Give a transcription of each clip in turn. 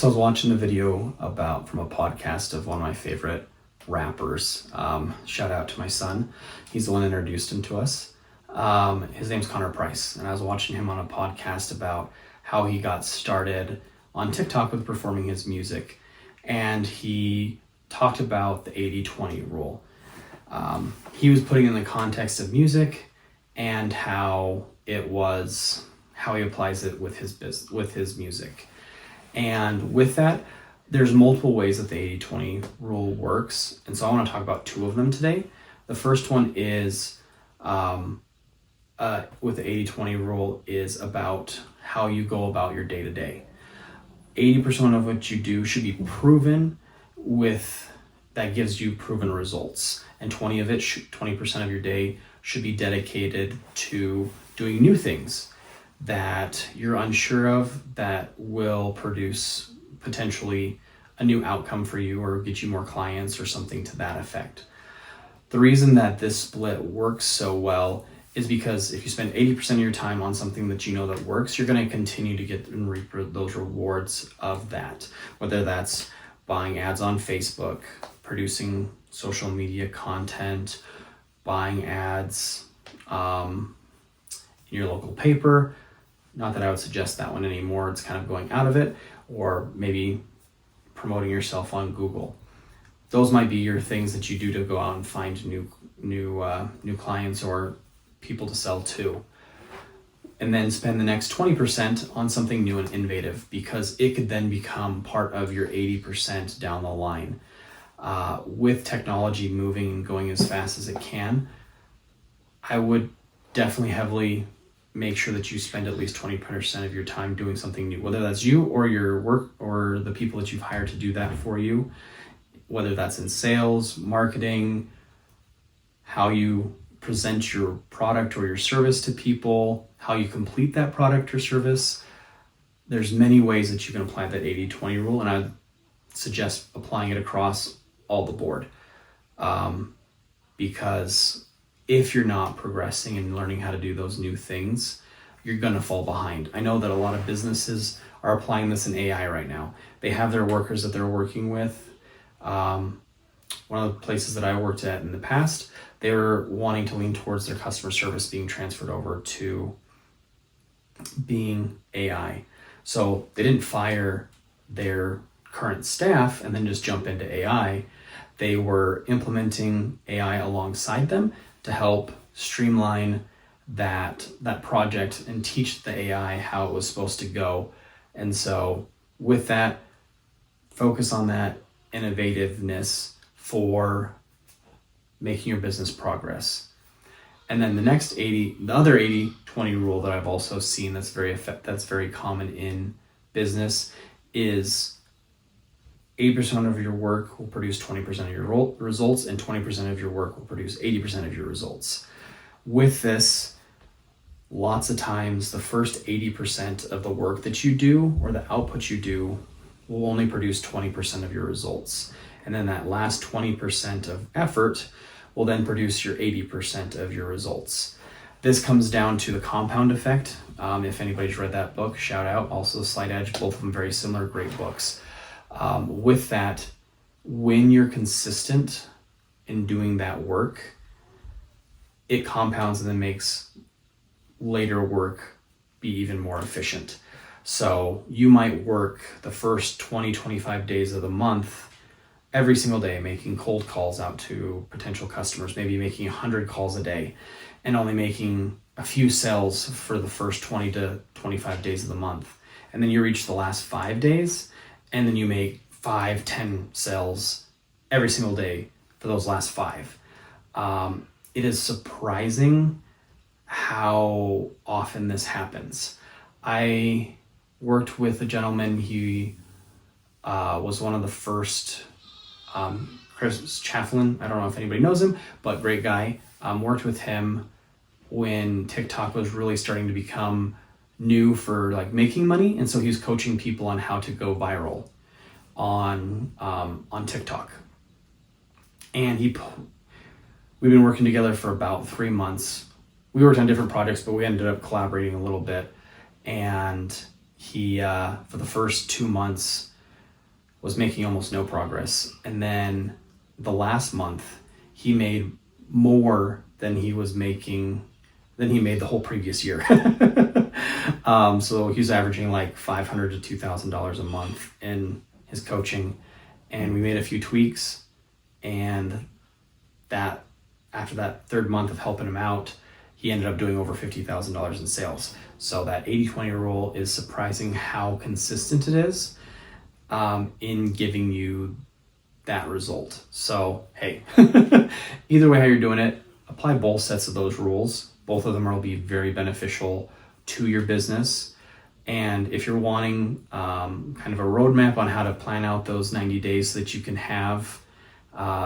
So I was watching a video from a podcast of one of my favorite rappers. Shout out to my son. He's the one that introduced him to us. His name's Connor Price, and I was watching him on a podcast about how he got started on TikTok with performing his music. And he talked about the 80-20 rule. He was putting in the context of music and how he applies it with his music. And with that, there's multiple ways that the 80-20 rule works. And so I want to talk about two of them today. The first one is with the 80-20 rule is about how you go about your day-to-day. 80% of what you do should be proven that gives you proven results. And 20% of your day should be dedicated to doing new things that you're unsure of that will produce potentially a new outcome for you or get you more clients or something to that effect. The reason that this split works so well is because if you spend 80% of your time on something that you know that works, you're going to continue to get and reap those rewards of that. Whether that's buying ads on Facebook, producing social media content, buying ads in your local paper. Not that I would suggest that one anymore. It's kind of going out of it, or maybe promoting yourself on Google. Those might be your things that you do to go out and find new clients or people to sell to. And then spend the next 20% on something new and innovative, because it could then become part of your 80% down the line. With technology moving and going as fast as it can, I would definitely heavily make sure that you spend at least 20% of your time doing something new, whether that's you or your work or the people that you've hired to do that for you, whether that's in sales, marketing, how you present your product or your service to people, how you complete that product or service. There's many ways that you can apply that 80-20 rule, and I'd suggest applying it across all the board, because if you're not progressing and learning how to do those new things, you're going to fall behind. I know that a lot of businesses are applying this in AI right now. They have their workers that they're working with. One of the places that I worked at in the past, they were wanting to lean towards their customer service being transferred over to being AI. So they didn't fire their current staff and then just jump into AI. They were implementing AI alongside them to help streamline that project and teach the AI how it was supposed to go. And so with that, focus on that innovativeness for making your business progress. And then the other 80-20 rule that I've also seen that's very common in business is 80% of your work will produce 20% of your results, and 20% of your work will produce 80% of your results. With this, lots of times the first 80% of the work that you do or the output you do will only produce 20% of your results. And then that last 20% of effort will then produce your 80% of your results. This comes down to the compound effect. If anybody's read that book, shout out. Also Slight Edge, both of them very similar, great books. With that, when you're consistent in doing that work, it compounds and then makes later work be even more efficient. So you might work the first 20-25 days of the month every single day, making cold calls out to potential customers, maybe making 100 calls a day, and only making a few sales for the first 20 to 25 days of the month. And then you reach the last 5 days, and then you make 5-10 sales every single day for those last 5. It is surprising how often this happens. I worked with a gentleman. He was one of the first, Chris Chafflin. I don't know if anybody knows him, but great guy. Worked with him when TikTok was really starting to become new for like making money, and so he was coaching people on how to go viral on TikTok. And we've been working together for about 3 months. We worked on different projects, but we ended up collaborating a little bit. And he, for the first 2 months, was making almost no progress. And then the last month, he made more than he was making, than he made the whole previous year. So he was averaging like $500 to $2,000 a month in his coaching. And we made a few tweaks, and that after that third month of helping him out, he ended up doing over $50,000 in sales. So that 80-20 rule is surprising how consistent it is in giving you that result. So, hey, either way how you're doing it, apply both sets of those rules. Both of them will be very beneficial to your business. And if you're wanting kind of a roadmap on how to plan out those 90 days so that you can have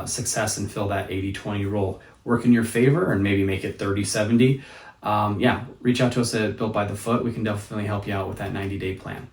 success and fill that 80-20 rule work in your favor and maybe make it 30-70, reach out to us at Built by the Foot. We can definitely help you out with that 90-day plan.